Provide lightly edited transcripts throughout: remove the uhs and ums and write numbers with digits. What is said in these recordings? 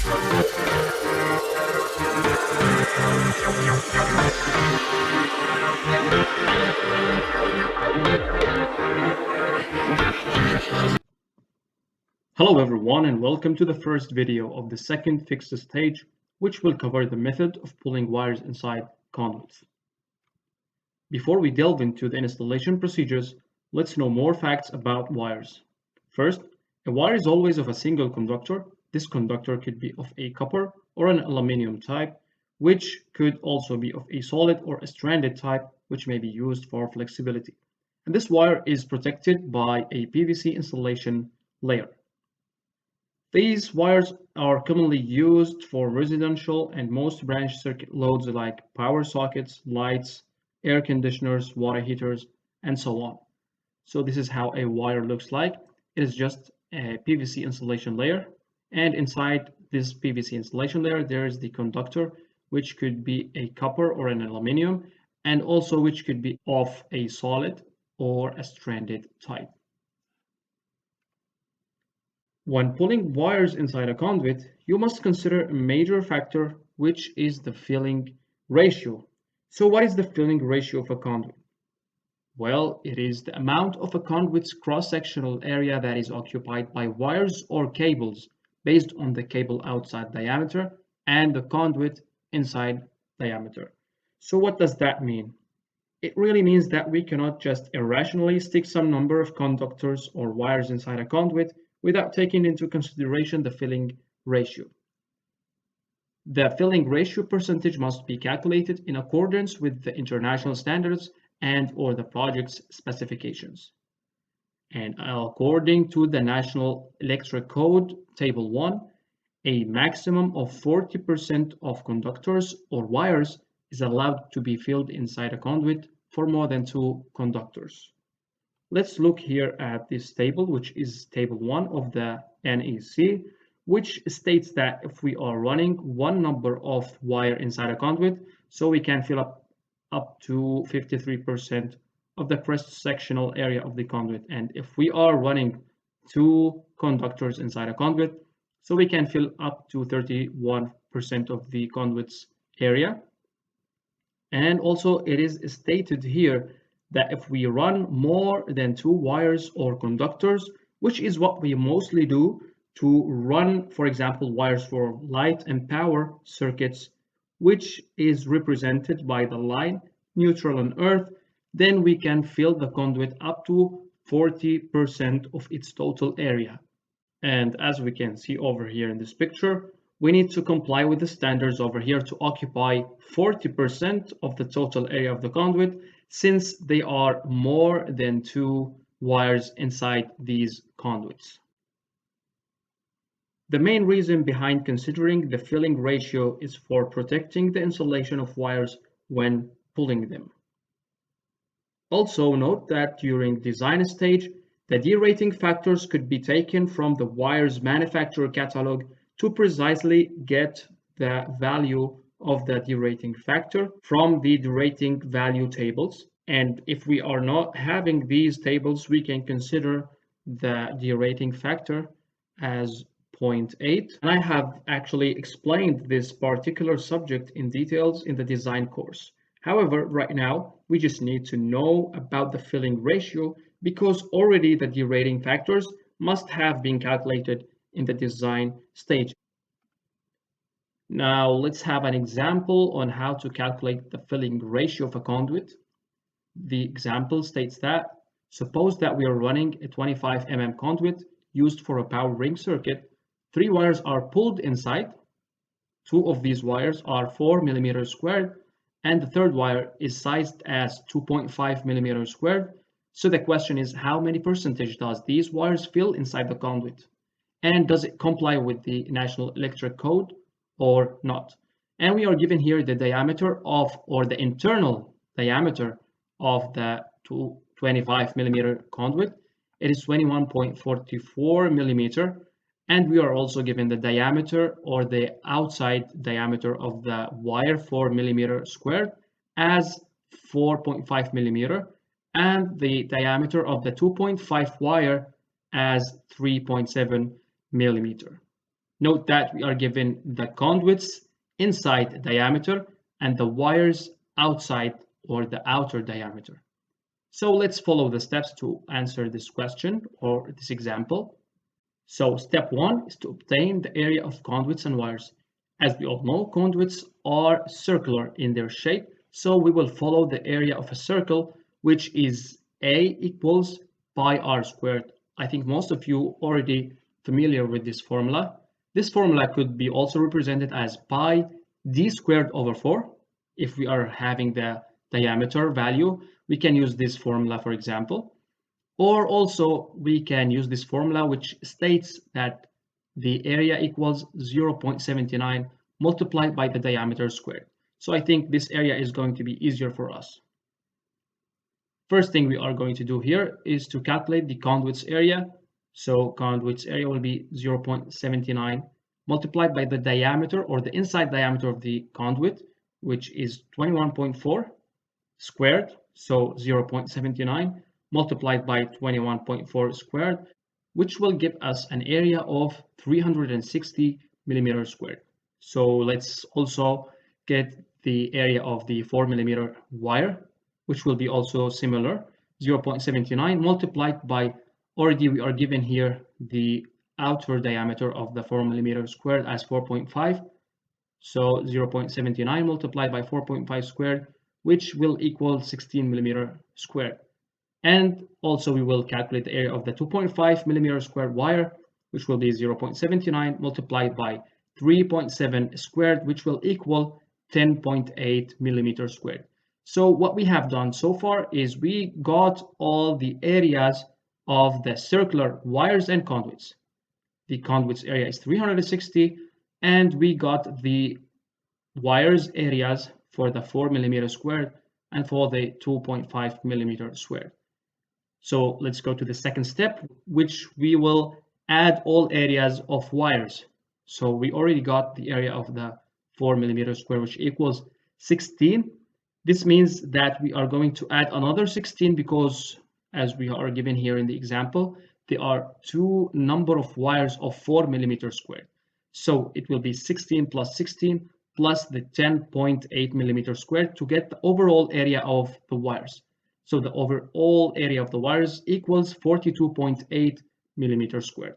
Hello everyone and welcome to the first video of the second fixed stage, which will cover the method of pulling wires inside conduits. Before we delve into the installation procedures, let's know more facts about wires. First, a wire is always of a single conductor. This conductor could be of a copper or an aluminum type, which could also be of a solid or a stranded type, which may be used for flexibility. And this wire is protected by a PVC insulation layer. These wires are commonly used for residential and most branch circuit loads like power sockets, lights, air conditioners, water heaters, and so on. So this is how a wire looks like. It is just a PVC insulation layer, and inside this PVC insulation layer there is the conductor, which could be a copper or an aluminum, and also which could be of a solid or a stranded type. When pulling wires inside a conduit, you must consider a major factor, which is the filling ratio. So what is the filling ratio of a conduit? Well, it is the amount of a conduit's cross-sectional area that is occupied by wires or cables based on the cable outside diameter and the conduit inside diameter. So what does that mean? It really means that we cannot just irrationally stick some number of conductors or wires inside a conduit without taking into consideration the filling ratio. The filling ratio percentage must be calculated in accordance with the international standards and or the project's specifications. And according to the National Electric Code, Table 1, a maximum of 40% of conductors or wires is allowed to be filled inside a conduit for more than 2 conductors. Let's look here at this table, which is table 1 of the NEC, which states that if we are running one number of wire inside a conduit, so we can fill up to 53% of the cross-sectional area of the conduit. And if we are running 2 conductors inside a conduit, so we can fill up to 31% of the conduit's area. And also it is stated here that if we run more than 2 wires or conductors, which is what we mostly do to run, for example, wires for light and power circuits, which is represented by the line neutral and earth, then we can fill the conduit up to 40% of its total area. And as we can see over here in this picture, we need to comply with the standards over here to occupy 40% of the total area of the conduit, since they are more than 2 wires inside these conduits. The main reason behind considering the filling ratio is for protecting the insulation of wires when pulling them. Also note that during design stage, the derating factors could be taken from the wire's manufacturer catalog to precisely get the value of the derating factor from the derating value tables. And if we are not having these tables, we can consider the derating factor as 0.8. And I have actually explained this particular subject in details in the design course. However, right now, we just need to know about the filling ratio because already the derating factors must have been calculated in the design stage. Now let's have an example on how to calculate the filling ratio of a conduit. The example states that suppose that we are running a 25 mm conduit used for a power ring circuit. 3 wires are pulled inside. 2 of these wires are 4 millimeters squared, and the third wire is sized as 2.5 millimeters squared. So the question is, how many percentage does these wires fill inside the conduit? And does it comply with the National Electric Code or not? And we are given here the diameter of, or the internal diameter of the 25 millimeter conduit. It is 21.44 millimeter. And we are also given the diameter or the outside diameter of the wire 4 millimeter squared as 4.5 millimeter, and the diameter of the 2.5 wire as 3.7 millimeter. Note that we are given the conduits inside diameter and the wires outside or the outer diameter. So let's follow the steps to answer this question or this example. So step one is to obtain the area of conduits and wires. As we all know, conduits are circular in their shape, so we will follow the area of a circle, which is A equals pi r squared. I think most of you already familiar with this formula. This formula could be also represented as pi d squared over 4. If we are having the diameter value, we can use this formula, for example. Or also we can use this formula which states that the area equals 0.79 multiplied by the diameter squared. So I think this area is going to be easier for us. First thing we are going to do here is to calculate the conduit's area. So conduit's area will be 0.79 multiplied by the diameter or the inside diameter of the conduit, which is 21.4 squared. So 0.79 multiplied by 21.4 squared, which will give us an area of 360 millimeters squared. So let's also get the area of the 4 millimeter wire, which will be also similar, 0.79 multiplied by, already we are given here the outer diameter of the 4 millimeter squared as 4.5. So 0.79 multiplied by 4.5 squared, which will equal 16 millimeter squared. And also we will calculate the area of the 2.5 millimeter squared wire, which will be 0.79 multiplied by 3.7 squared, which will equal 10.8 millimeters squared. So what we have done so far is we got all the areas of the circular wires and conduits. The conduits area is 360, and we got the wires areas for the 4 millimeter squared and for the 2.5 millimeter squared. So let's go to the second step, which we will add all areas of wires. So we already got the area of the 4 millimeter square, which equals 16. This means that we are going to add another 16 because, as we are given here in the example, there are two number of wires of 4 millimeter squared. So it will be 16 plus 16 plus the 10.8 millimeter squared to get the overall area of the wires. So the overall area of the wires equals 42.8 millimeters squared.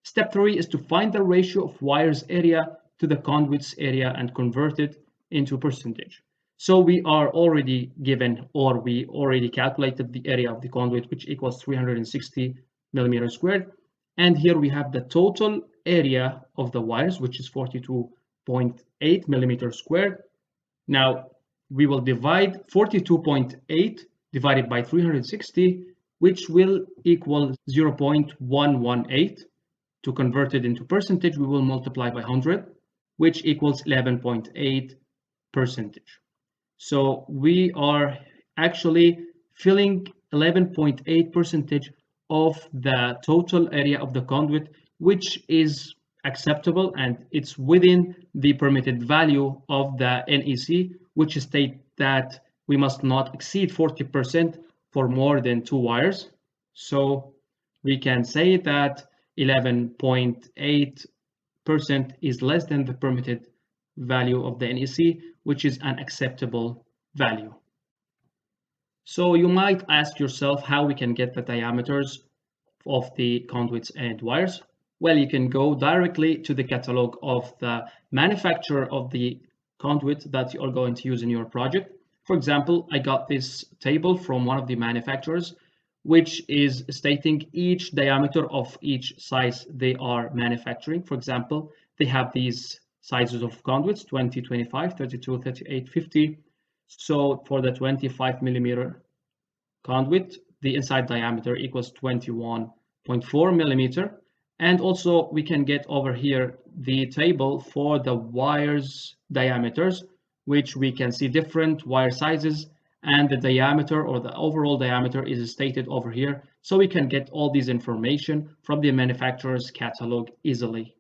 Step 3 is to find the ratio of wires area to the conduit's area and convert it into percentage. So we are already given, or we already calculated the area of the conduit, which equals 360 millimeters squared. And here we have the total area of the wires, which is 42.8 millimeters squared. Now we will divide 42.8 divided by 360, which will equal 0.118. To convert it into percentage, we will multiply by 100, which equals 11.8 percentage. So we are actually filling 11.8 percentage of the total area of the conduit, which is acceptable and it's within the permitted value of the NEC, which states that we must not exceed 40% for more than 2 wires. So we can say that 11.8% is less than the permitted value of the NEC, which is an acceptable value. So you might ask yourself how we can get the diameters of the conduits and wires. Well, you can go directly to the catalog of the manufacturer of the conduit that you are going to use in your project. For example, I got this table from one of the manufacturers, which is stating each diameter of each size they are manufacturing. For example, they have these sizes of conduits, 20, 25, 32, 38, 50. So for the 25 millimeter conduit, the inside diameter equals 21.4 millimeter. And also we can get over here the table for the wires diameters, which we can see different wire sizes, and the diameter or the overall diameter is stated over here. So we can get all these information from the manufacturer's catalog easily.